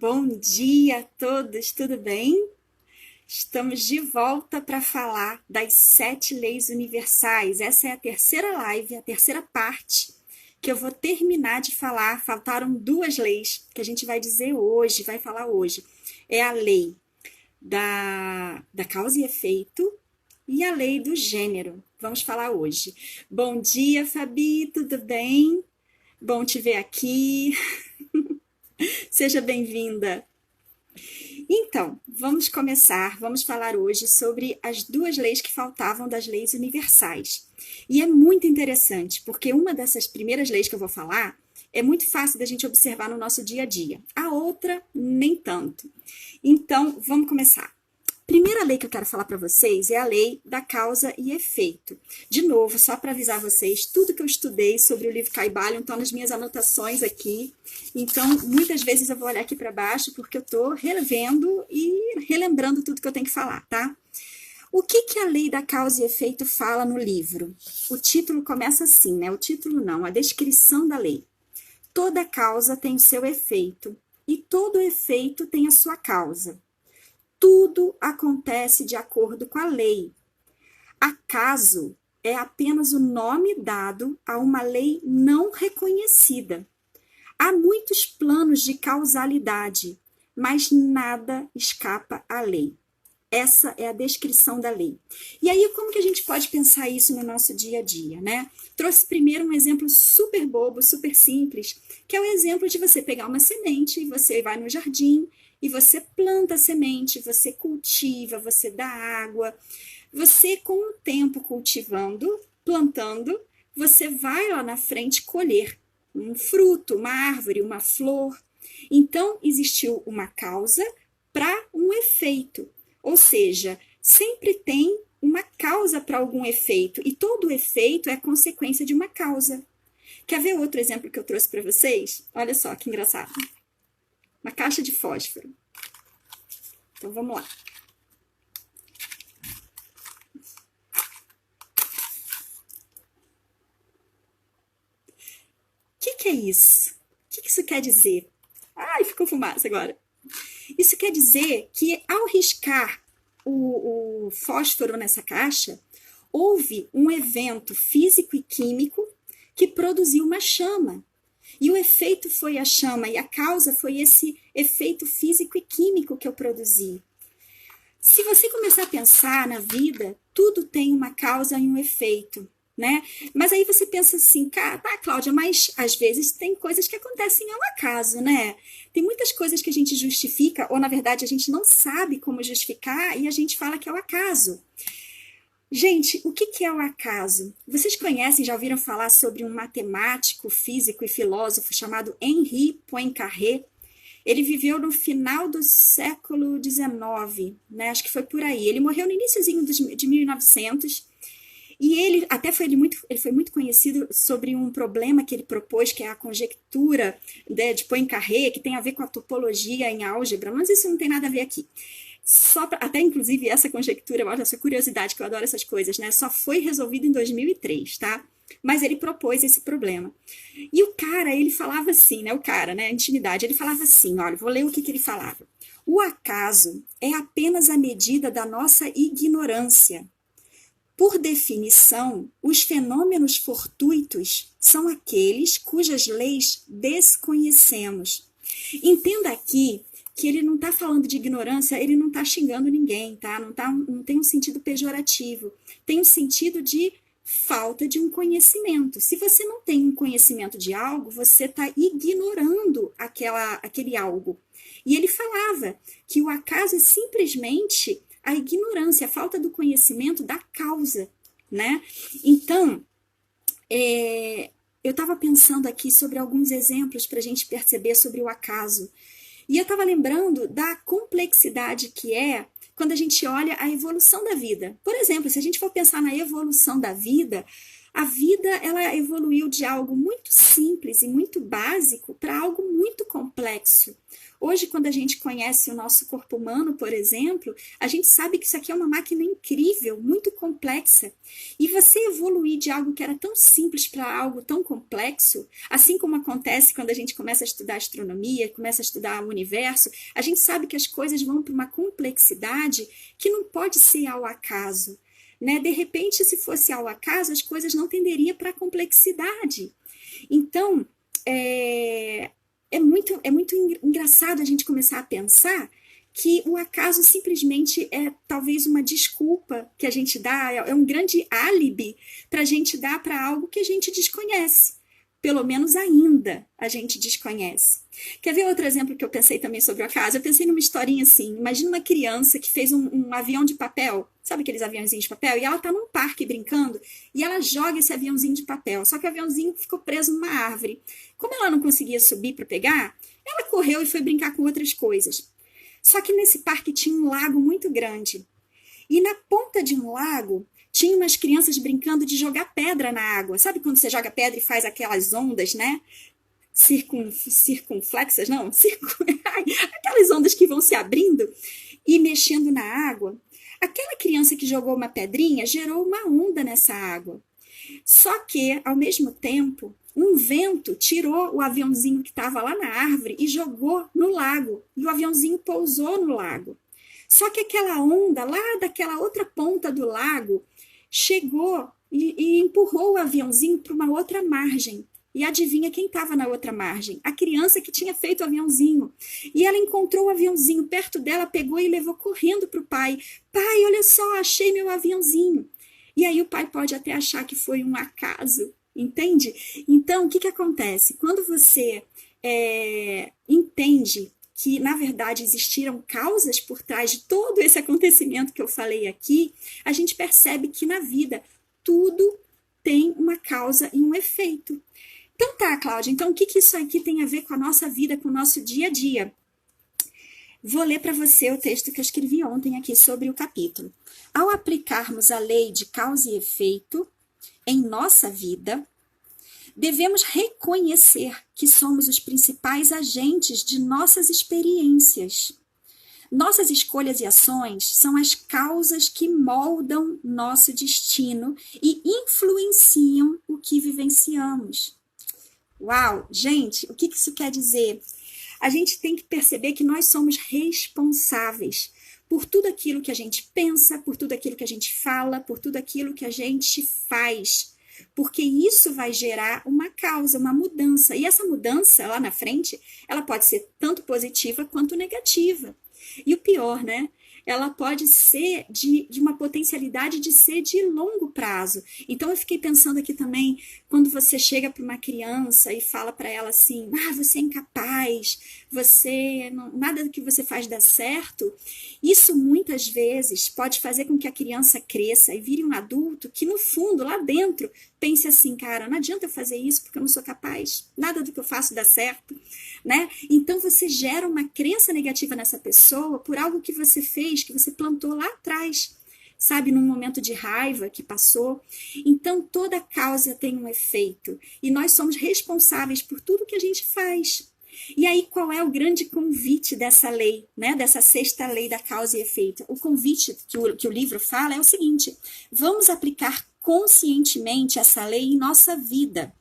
Bom dia a todos, tudo bem? Estamos de volta para falar das 7 leis universais. Essa é a terceira live, a terceira parte que eu vou terminar de falar. Faltaram 2 leis que a gente vai dizer hoje, vai falar hoje. É a lei da causa e efeito e a lei do gênero. Vamos falar hoje. Bom dia, Fabi, tudo bem? Bom te ver aqui. Seja bem-vinda. Então, vamos começar, vamos falar hoje sobre as 2 leis que faltavam das leis universais. E é muito interessante, porque uma dessas primeiras leis que eu vou falar é muito fácil da gente observar no nosso dia a dia. A outra, nem tanto. Então, vamos começar. Primeira lei que eu quero falar para vocês é a lei da causa e efeito. De novo, só para avisar vocês, tudo que eu estudei sobre o livro Kybalion estão nas minhas anotações aqui. Então, muitas vezes eu vou olhar aqui para baixo porque eu estou revendo e relembrando tudo que eu tenho que falar, tá? O que a lei da causa e efeito fala no livro? O título começa assim, né? O título não, a descrição da lei. Toda causa tem o seu efeito e todo efeito tem a sua causa. Tudo acontece de acordo com a lei. Acaso é apenas o nome dado a uma lei não reconhecida. Há muitos planos de causalidade, mas nada escapa à lei. Essa é a descrição da lei. E aí, como que a gente pode pensar isso no nosso dia a dia, né? Trouxe primeiro um exemplo super bobo, super simples, que é o exemplo de você pegar uma semente e você vai no jardim e você planta a semente, você cultiva, você dá água. Você, com o tempo cultivando, plantando, você vai lá na frente colher um fruto, uma árvore, uma flor. Então, existiu uma causa para um efeito. Ou seja, sempre tem uma causa para algum efeito, e todo efeito é consequência de uma causa. Quer ver outro exemplo que eu trouxe para vocês? Olha só que engraçado. Uma caixa de fósforo. Então, vamos lá. O que é isso? O que isso quer dizer? Ai, ficou fumaça agora. Isso quer dizer que, ao riscar o fósforo nessa caixa, houve um evento físico e químico que produziu uma chama. E o efeito foi a chama, e a causa foi esse efeito físico e químico que eu produzi. Se você começar a pensar na vida, tudo tem uma causa e um efeito, né? Mas aí você pensa assim, tá, Cláudia, mas às vezes tem coisas que acontecem ao acaso, né? Tem muitas coisas que a gente justifica, ou na verdade a gente não sabe como justificar e a gente fala que é o acaso. Gente, o que é o acaso? Vocês conhecem, já ouviram falar sobre um matemático, físico e filósofo chamado Henri Poincaré? Ele viveu no final do século XIX, né? Acho que foi por aí. Ele morreu no iniciozinho de 1900 e ele foi muito conhecido sobre um problema que ele propôs, que é a conjectura, né, de Poincaré, que tem a ver com a topologia em álgebra, mas isso não tem nada a ver aqui. Até inclusive essa conjectura, essa curiosidade, que eu adoro essas coisas, né? Só foi resolvida em 2003, tá? Mas ele propôs esse problema. E o cara, ele falava assim, né? O cara, né? A intimidade, ele falava assim, olha, vou ler o que ele falava. O acaso é apenas a medida da nossa ignorância. Por definição, os fenômenos fortuitos são aqueles cujas leis desconhecemos. Entenda aqui que ele não está falando de ignorância, ele não está xingando ninguém, tá? Não tem um sentido pejorativo, tem um sentido de falta de um conhecimento. Se você não tem um conhecimento de algo, você está ignorando aquele algo. E ele falava que o acaso é simplesmente a ignorância, a falta do conhecimento da causa, né? Então, eu estava pensando aqui sobre alguns exemplos para a gente perceber sobre o acaso. E eu estava lembrando da complexidade que é quando a gente olha a evolução da vida. Por exemplo, se a gente for pensar na evolução da vida, A vida, ela evoluiu de algo muito simples e muito básico para algo muito complexo. Hoje, quando a gente conhece o nosso corpo humano, por exemplo, a gente sabe que isso aqui é uma máquina incrível, muito complexa. E você evoluir de algo que era tão simples para algo tão complexo, assim como acontece quando a gente começa a estudar astronomia, começa a estudar o universo, a gente sabe que as coisas vão para uma complexidade que não pode ser ao acaso. Né? De repente, se fosse ao acaso, as coisas não tenderiam para a complexidade. Então, é muito engraçado a gente começar a pensar que o acaso simplesmente é talvez uma desculpa que a gente dá, é um grande álibi para a gente dar para algo que a gente desconhece. Pelo menos ainda a gente desconhece. Quer ver outro exemplo que eu pensei também sobre o acaso? Eu pensei numa historinha assim, imagina uma criança que fez um avião de papel, sabe aqueles aviãozinhos de papel? E ela está num parque brincando e ela joga esse aviãozinho de papel, só que o aviãozinho ficou preso numa árvore. Como ela não conseguia subir para pegar, ela correu e foi brincar com outras coisas. Só que nesse parque tinha um lago muito grande. E na ponta de um lago tinha umas crianças brincando de jogar pedra na água. Sabe quando você joga pedra e faz aquelas ondas, né? Circunflexas, não? Aquelas ondas que vão se abrindo e mexendo na água. Aquela criança que jogou uma pedrinha gerou uma onda nessa água. Só que, ao mesmo tempo, um vento tirou o aviãozinho que estava lá na árvore e jogou no lago. E o aviãozinho pousou no lago. Só que aquela onda lá daquela outra ponta do lago chegou e empurrou o aviãozinho para uma outra margem. E adivinha quem estava na outra margem? A criança que tinha feito o aviãozinho. E ela encontrou o aviãozinho perto dela, pegou e levou correndo para o pai. Pai, olha só, achei meu aviãozinho. E aí o pai pode até achar que foi um acaso, entende? Então, o que acontece? Quando você entende que, na verdade, existiram causas por trás de todo esse acontecimento que eu falei aqui, a gente percebe que na vida tudo tem uma causa e um efeito. Então tá, Cláudia, então o que isso aqui tem a ver com a nossa vida, com o nosso dia a dia? Vou ler para você o texto que eu escrevi ontem aqui sobre o capítulo. Ao aplicarmos a lei de causa e efeito em nossa vida, devemos reconhecer que somos os principais agentes de nossas experiências. Nossas escolhas e ações são as causas que moldam nosso destino e influenciam o que vivenciamos. Uau! Gente, o que isso quer dizer? A gente tem que perceber que nós somos responsáveis por tudo aquilo que a gente pensa, por tudo aquilo que a gente fala, por tudo aquilo que a gente faz. Porque isso vai gerar uma causa, uma mudança. E essa mudança, lá na frente, ela pode ser tanto positiva quanto negativa. E o pior, né? Ela pode ser de uma potencialidade de ser de longo prazo. Então, eu fiquei pensando aqui também, quando você chega para uma criança e fala para ela assim, você é incapaz, nada do que você faz dá certo, isso muitas vezes pode fazer com que a criança cresça e vire um adulto que, no fundo, lá dentro, pense assim, cara, não adianta eu fazer isso porque eu não sou capaz, nada do que eu faço dá certo, né? Então você gera uma crença negativa nessa pessoa por algo que você fez, que você plantou lá atrás, sabe, num momento de raiva que passou. Então toda causa tem um efeito e nós somos responsáveis por tudo que a gente faz. E aí, qual é o grande convite dessa lei, né? Dessa sexta lei da causa e efeito? O convite que o livro fala é o seguinte: vamos aplicar conscientemente essa lei em nossa vida,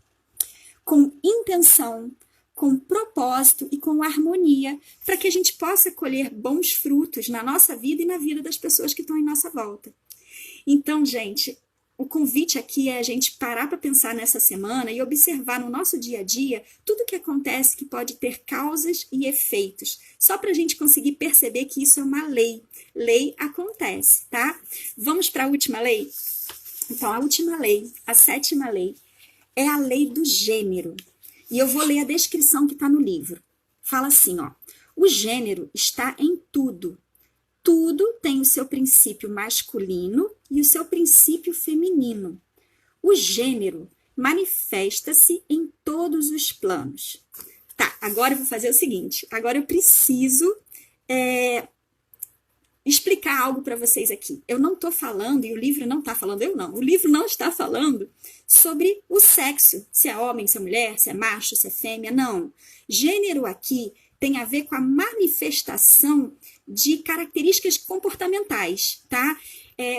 com intenção, com propósito e com harmonia, para que a gente possa colher bons frutos na nossa vida e na vida das pessoas que estão em nossa volta. Então, gente, o convite aqui é a gente parar para pensar nessa semana e observar no nosso dia a dia tudo o que acontece que pode ter causas e efeitos, só para a gente conseguir perceber que isso é uma lei. Lei acontece, tá? Vamos para a última lei? Então, a última lei, a sétima lei, é a lei do gênero. E eu vou ler a descrição que está no livro. Fala assim, ó. O gênero está em tudo. Tudo tem o seu princípio masculino e o seu princípio feminino. O gênero manifesta-se em todos os planos. Tá, agora eu vou fazer o seguinte. Agora eu preciso explicar algo para vocês aqui. Eu não estou falando, e o livro não está falando, o livro não está falando sobre o sexo, se é homem, se é mulher, se é macho, se é fêmea, não. Gênero aqui tem a ver com a manifestação de características comportamentais, tá?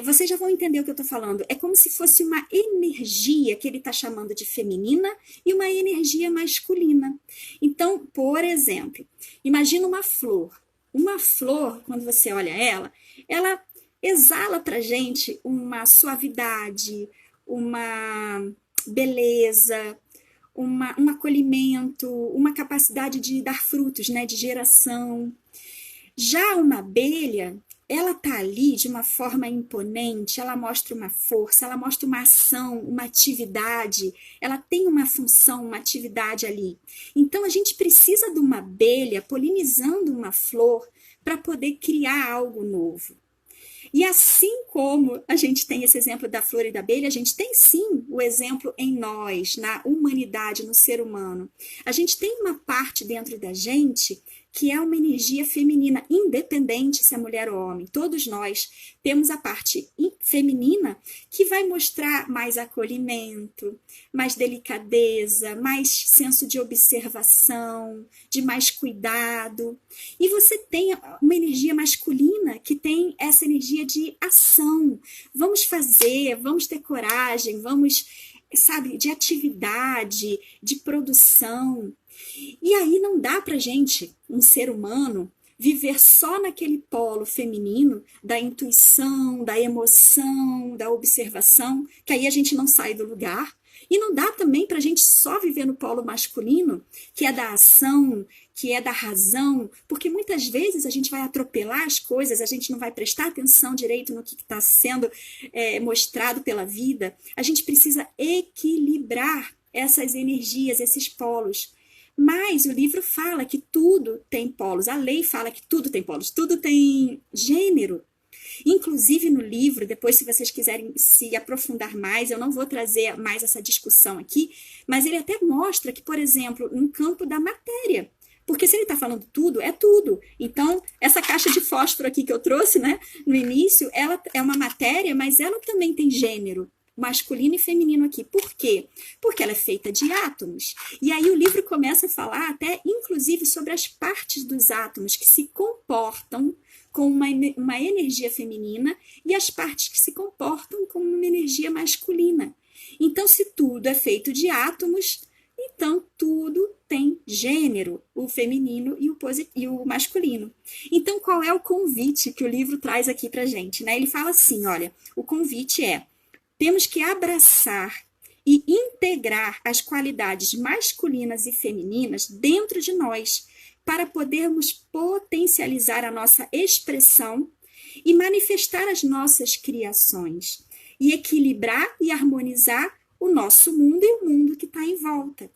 Vocês já vão entender o que eu estou falando. É como se fosse uma energia que ele está chamando de feminina e uma energia masculina. Então, por exemplo, imagina uma flor. Uma flor, quando você olha ela exala para gente uma suavidade, uma beleza, um acolhimento, uma capacidade de dar frutos, né, de geração. Já uma abelha, ela tá ali de uma forma imponente, ela mostra uma força, ela mostra uma ação, uma atividade, ela tem uma função, uma atividade ali. Então a gente precisa de uma abelha polinizando uma flor para poder criar algo novo. E assim como a gente tem esse exemplo da flor e da abelha, a gente tem sim o exemplo em nós, na humanidade, no ser humano. A gente tem uma parte dentro da gente que é uma energia feminina, independente se é mulher ou homem. Todos nós temos a parte feminina que vai mostrar mais acolhimento, mais delicadeza, mais senso de observação, de mais cuidado. E você tem uma energia masculina que tem essa energia de ação. Vamos fazer, vamos ter coragem, vamos, sabe, de atividade, de produção. E aí não dá pra gente, um ser humano, viver só naquele polo feminino da intuição, da emoção, da observação, que aí a gente não sai do lugar. E não dá também pra gente só viver no polo masculino, que é da ação, que é da razão, porque muitas vezes a gente vai atropelar as coisas, a gente não vai prestar atenção direito no que está sendo mostrado pela vida. A gente precisa equilibrar essas energias, esses polos. Mas o livro fala que tudo tem polos, a lei fala que tudo tem polos, tudo tem gênero. Inclusive no livro, depois se vocês quiserem se aprofundar mais, eu não vou trazer mais essa discussão aqui, mas ele até mostra que, por exemplo, no campo da matéria, porque se ele está falando tudo, é tudo. Então, essa caixa de fósforo aqui que eu trouxe, né, no início, ela é uma matéria, mas ela também tem gênero. Masculino e feminino aqui. Por quê? Porque ela é feita de átomos. E aí o livro começa a falar até, inclusive, sobre as partes dos átomos que se comportam com uma energia feminina e as partes que se comportam com uma energia masculina. Então, se tudo é feito de átomos, então tudo tem gênero, o feminino e o masculino. Então, qual é o convite que o livro traz aqui pra gente, né? Ele fala assim, olha, o convite é: temos que abraçar e integrar as qualidades masculinas e femininas dentro de nós para podermos potencializar a nossa expressão e manifestar as nossas criações e equilibrar e harmonizar o nosso mundo e o mundo que está em volta.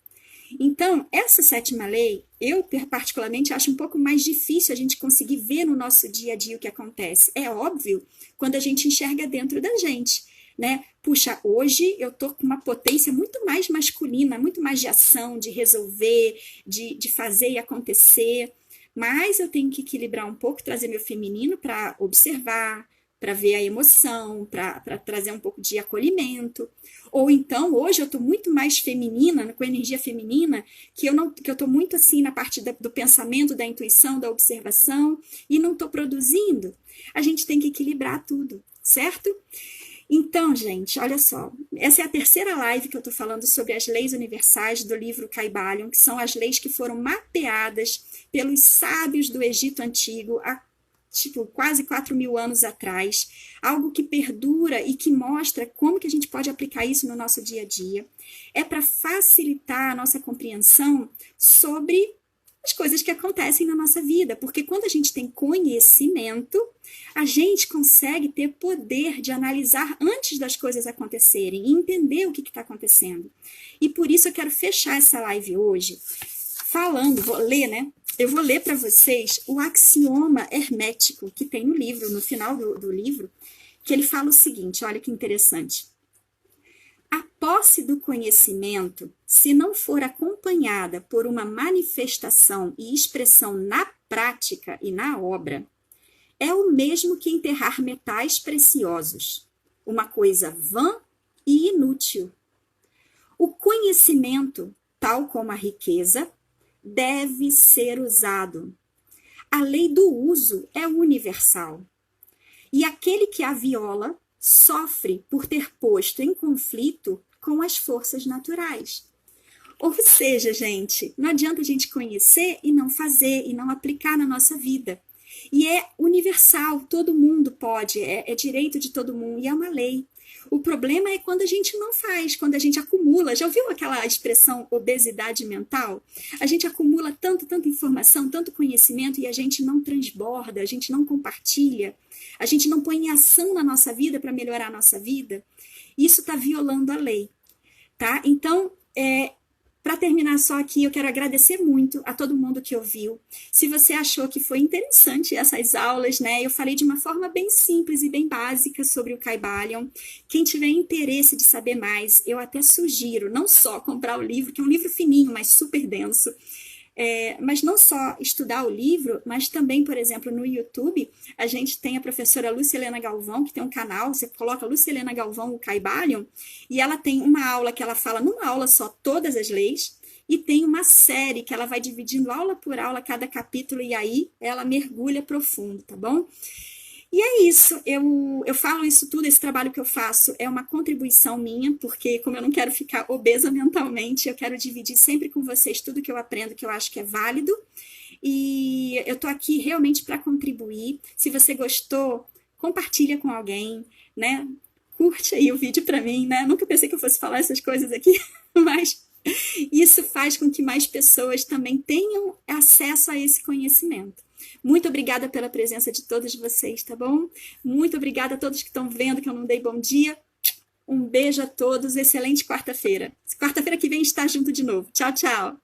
Então, essa sétima lei, eu particularmente acho um pouco mais difícil a gente conseguir ver no nosso dia a dia o que acontece. É óbvio quando a gente enxerga dentro da gente. Né? Puxa, hoje eu tô com uma potência muito mais masculina, muito mais de ação, de resolver, de fazer e acontecer, mas eu tenho que equilibrar um pouco, trazer meu feminino para observar, para ver a emoção, para trazer um pouco de acolhimento. Ou então, hoje eu tô muito mais feminina, com energia feminina, que eu tô muito assim na parte do pensamento, da intuição, da observação, e não tô produzindo. A gente tem que equilibrar tudo, certo? Então, gente, olha só, essa é a terceira live que eu estou falando sobre as leis universais do livro Kybalion, que são as leis que foram mapeadas pelos sábios do Egito Antigo há quase 4.000 anos atrás, algo que perdura e que mostra como que a gente pode aplicar isso no nosso dia a dia. É para facilitar a nossa compreensão sobre as coisas que acontecem na nossa vida, porque quando a gente tem conhecimento, a gente consegue ter poder de analisar antes das coisas acontecerem e entender o que está acontecendo. E por isso eu quero fechar essa live hoje falando, vou ler, né? Eu vou ler para vocês o axioma hermético que tem no livro, no final do livro, que ele fala o seguinte, olha que interessante. A posse do conhecimento, se não for acompanhada por uma manifestação e expressão na prática e na obra, é o mesmo que enterrar metais preciosos, uma coisa vã e inútil. O conhecimento, tal como a riqueza, deve ser usado. A lei do uso é universal. E aquele que a viola sofre por ter posto em conflito com as forças naturais. Ou seja, gente, não adianta a gente conhecer e não fazer, e não aplicar na nossa vida. E é universal, todo mundo pode, é direito de todo mundo, e é uma lei. O problema é quando a gente não faz, quando a gente acumula. Já ouviu aquela expressão obesidade mental? A gente acumula tanta informação, tanto conhecimento, e a gente não transborda, a gente não compartilha, a gente não põe em ação na nossa vida para melhorar a nossa vida. Isso está violando a lei, tá? Então, para terminar só aqui, eu quero agradecer muito a todo mundo que ouviu. Se você achou que foi interessante essas aulas, né? Eu falei de uma forma bem simples e bem básica sobre o Kybalion. Quem tiver interesse de saber mais, eu até sugiro não só comprar o livro, que é um livro fininho, mas super denso, mas não só estudar o livro, mas também, por exemplo, no YouTube, a gente tem a professora Lúcia Helena Galvão, que tem um canal, você coloca Lúcia Helena Galvão, o Kybalion, e ela tem uma aula que ela fala numa aula só todas as leis, e tem uma série que ela vai dividindo aula por aula cada capítulo, e aí ela mergulha profundo, tá bom? E é isso, eu falo isso tudo, esse trabalho que eu faço é uma contribuição minha, porque como eu não quero ficar obesa mentalmente, eu quero dividir sempre com vocês tudo que eu aprendo, que eu acho que é válido, e eu tô aqui realmente para contribuir. Se você gostou, compartilha com alguém, né? Curte aí o vídeo para mim, né? Nunca pensei que eu fosse falar essas coisas aqui, mas isso faz com que mais pessoas também tenham acesso a esse conhecimento. Muito obrigada pela presença de todos vocês, tá bom? Muito obrigada a todos que estão vendo que eu não dei bom dia. Um beijo a todos, excelente quarta-feira. Quarta-feira que vem está junto de novo. Tchau, tchau!